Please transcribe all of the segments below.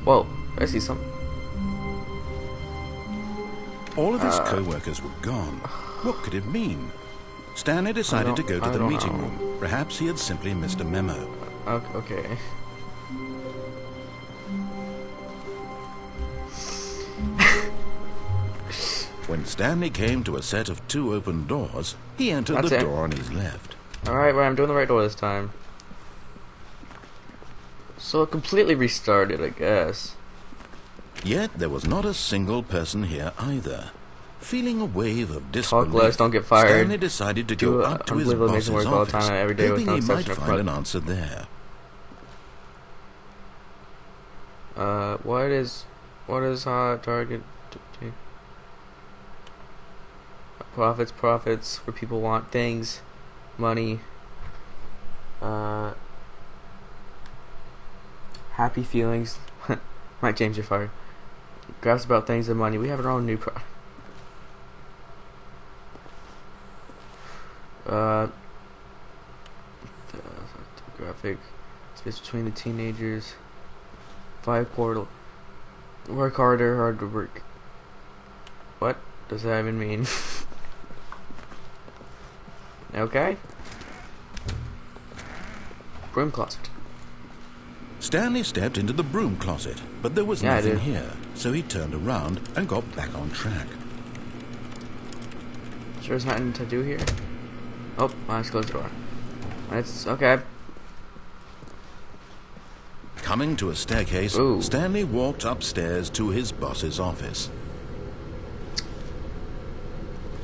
Whoa, I see something. All of his co-workers were gone. What could it mean? Stanley decided to go to the meeting room. Perhaps he had simply missed a memo. Okay. When Stanley came to a set of 2 open doors, he entered the door on his left. Alright, I'm doing the right door this time. So it completely restarted, I guess. Yet there was not a single person here either. Feeling a wave of disbelief, talk less, don't get fired. Stanley decided to go up to his boss's office, hoping he might find an answer there. What is hot target? Profits, where people want things, money, happy feelings. Might change your fire. Graphs about things and money. We have our own new product. Graphic space between the teenagers. 5 portal. Work harder, hard to work. What does that even mean? Okay. Broom closet. Stanley stepped into the broom closet, but there was nothing here, so he turned around and got back on track. Sure there's nothing to do here? Oh, I just closed the door. It's okay. Coming to a staircase, Stanley walked upstairs to his boss's office.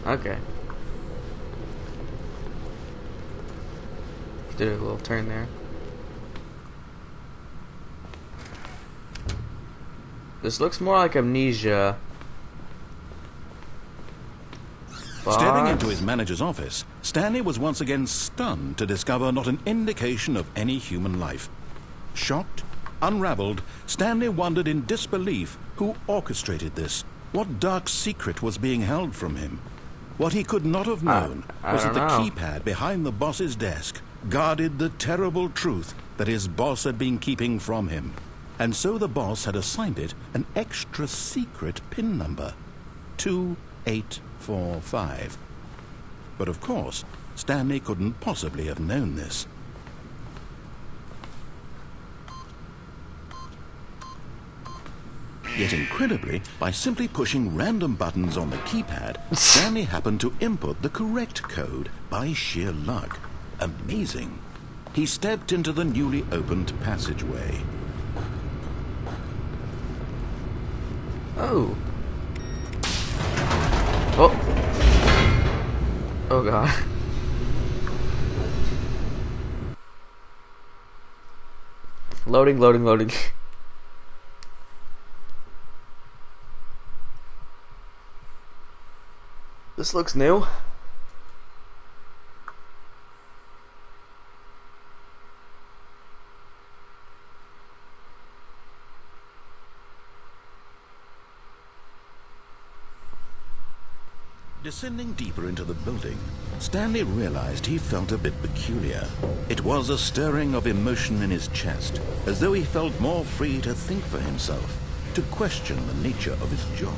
Okay. Did a little turn there. This looks more like Amnesia. Stepping into his manager's office, Stanley was once again stunned to discover not an indication of any human life. Shocked, unraveled, Stanley wondered in disbelief who orchestrated this. What dark secret was being held from him? What he could not have known was that the keypad behind the boss's desk guarded the terrible truth that his boss had been keeping from him. And so the boss had assigned it an extra secret PIN number, 2845. But of course, Stanley couldn't possibly have known this. Yet incredibly, by simply pushing random buttons on the keypad, Stanley happened to input the correct code by sheer luck. Amazing. He stepped into the newly opened passageway. Oh. Oh. Oh god. Loading. This looks new. Descending deeper into the building, Stanley realized he felt a bit peculiar. It was a stirring of emotion in his chest, as though he felt more free to think for himself, to question the nature of his job.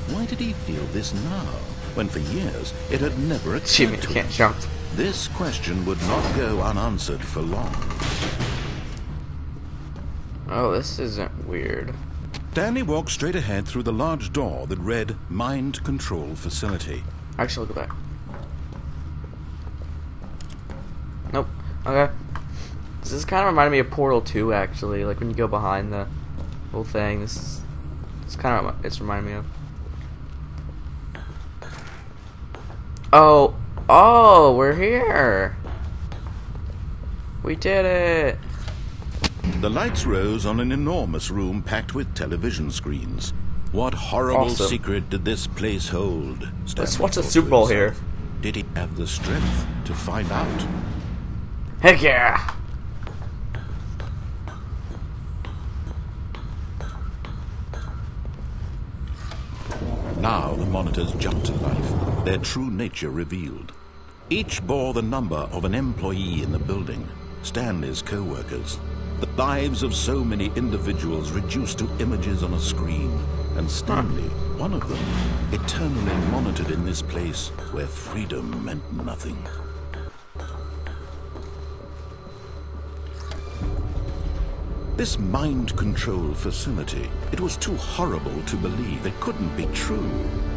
Why did he feel this now, when for years it had never occurred to him? This question would not go unanswered for long. Oh, this isn't weird. Stanley walked straight ahead through the large door that read Mind Control Facility. Actually, I'll go back. Nope. Okay. This kind of reminded me of Portal 2, actually. Like when you go behind the whole thing. It's kind of what it's reminding me of. Oh, we're here. We did it. The lights rose on an enormous room packed with television screens. What horrible secret did this place hold? Let's watch the Super Bowl here. Did he have the strength to find out? Heck yeah! Now the monitors jumped to life, their true nature revealed. Each bore the number of an employee in the building, Stanley's co-workers. The lives of so many individuals reduced to images on a screen, and Stanley, one of them, eternally monitored in this place where freedom meant nothing. This mind control facility, it was too horrible to believe. It couldn't be true.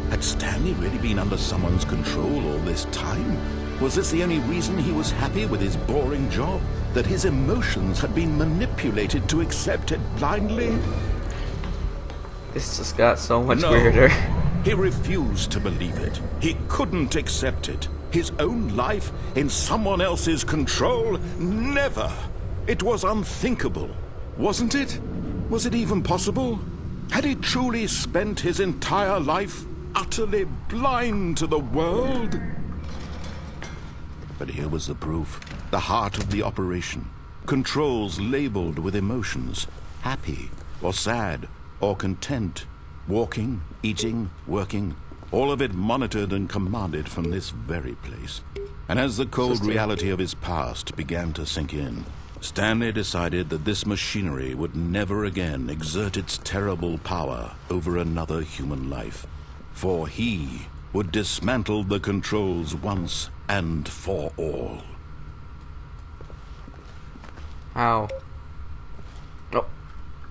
Had Stanley really been under someone's control all this time? Was this the only reason he was happy with his boring job? That his emotions had been manipulated to accept it blindly? This just got so much weirder. He refused to believe it. He couldn't accept it. His own life in someone else's control? Never! It was unthinkable. Wasn't it? Was it even possible? Had he truly spent his entire life utterly blind to the world? But here was the proof. The heart of the operation. Controls labeled with emotions. Happy, or sad, or content. Walking, eating, working. All of it monitored and commanded from this very place. And as the cold reality of his past began to sink in, Stanley decided that this machinery would never again exert its terrible power over another human life. For he would dismantle the controls once and for all. Ow. Oh,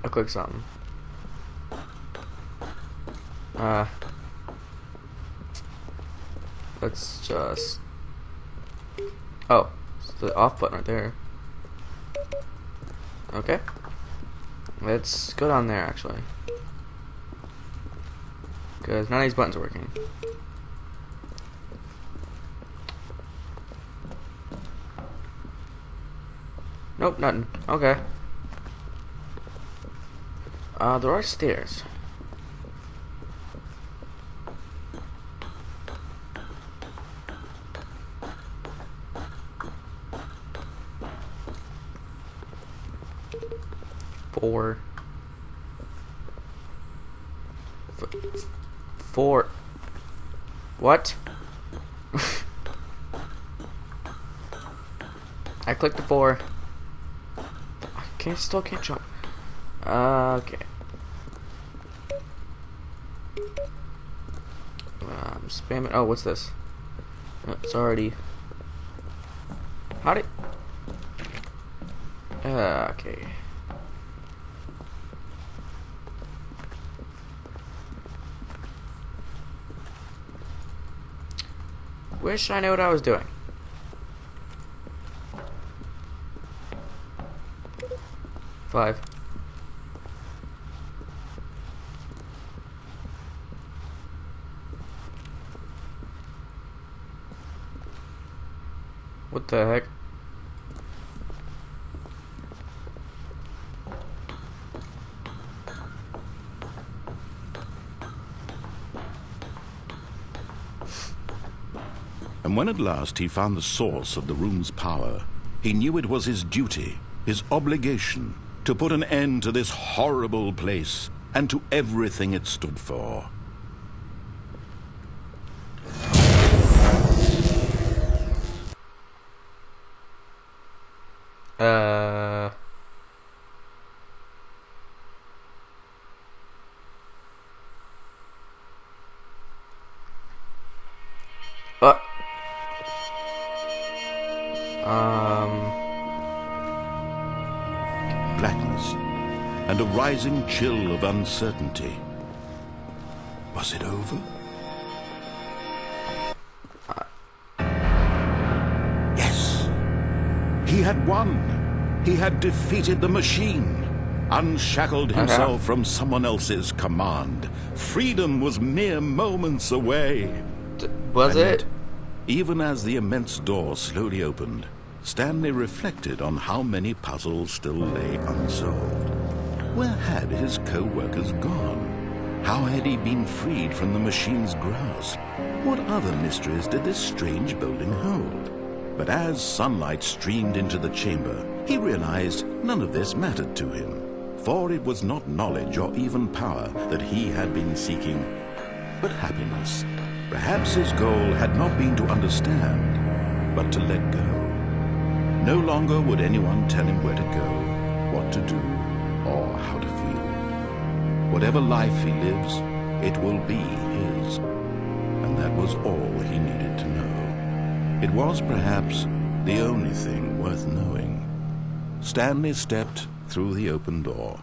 I clicked something. Let's just... Oh, it's the off button right there. Okay. Let's go down there, actually. Because none of these buttons are working. Nope, nothing. Okay. There are stairs. Four. What? I clicked the 4. I still can't jump. Okay. Spam it. Oh, what's this? It's already. How'd it? Okay. Wish I knew what I was doing. Five. What the heck? And when at last he found the source of the room's power, he knew it was his duty, his obligation, to put an end to this horrible place and to everything it stood for. Blackness and a rising chill of uncertainty. Was it over? Yes. He had won. He had defeated the machine. Unshackled himself from someone else's command. Freedom was mere moments away. Was it? Yet, even as the immense door slowly opened, Stanley reflected on how many puzzles still lay unsolved. Where had his co-workers gone? How had he been freed from the machine's grasp? What other mysteries did this strange building hold? But as sunlight streamed into the chamber, he realized none of this mattered to him. For it was not knowledge or even power that he had been seeking, but happiness. Perhaps his goal had not been to understand, but to let go. No longer would anyone tell him where to go, what to do, or how to feel. Whatever life he lives, it will be his. And that was all he needed to know. It was perhaps the only thing worth knowing. Stanley stepped through the open door.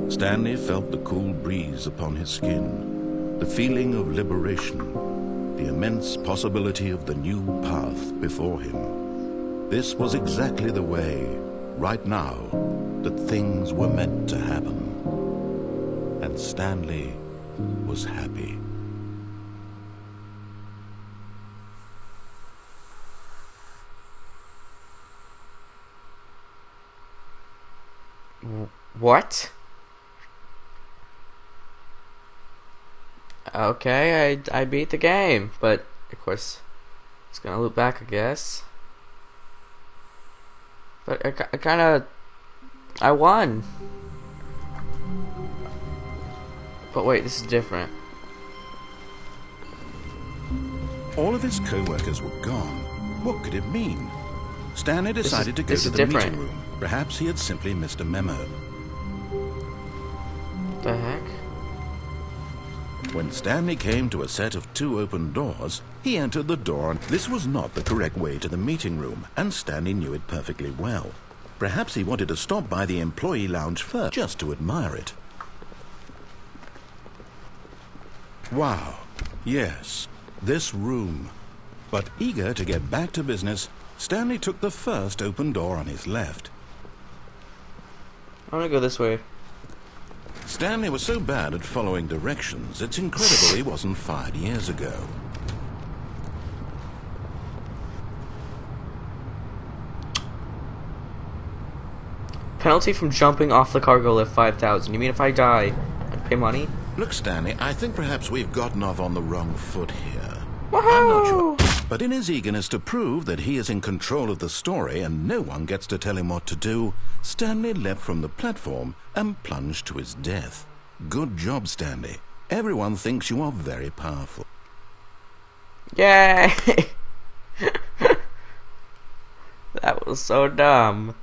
Stanley felt the cool breeze upon his skin, the feeling of liberation, the immense possibility of the new path before him. This was exactly the way, right now, that things were meant to happen. And Stanley was happy. What? Okay, I beat the game, but of course it's gonna loop back, I guess. But I won. But wait, this is different. All of his co-workers were gone. What could it mean? Stanley decided to go to the meeting room. Perhaps he had simply missed a memo. The heck? When Stanley came to a set of 2 open doors, he entered the door. This was not the correct way to the meeting room, and Stanley knew it perfectly well. Perhaps he wanted to stop by the employee lounge first, just to admire it. Wow, yes, this room. But eager to get back to business, Stanley took the first open door on his left. I'm gonna go this way. Stanley was so bad at following directions, it's incredible he wasn't fired years ago. Penalty from jumping off the cargo lift, 5,000. You mean if I die, I'd pay money? Look, Stanley, I think perhaps we've gotten off on the wrong foot here. Woohoo! I'm not sure. But in his eagerness to prove that he is in control of the story and no one gets to tell him what to do, Stanley leapt from the platform and plunged to his death. Good job, Stanley. Everyone thinks you are very powerful. Yay! That was so dumb.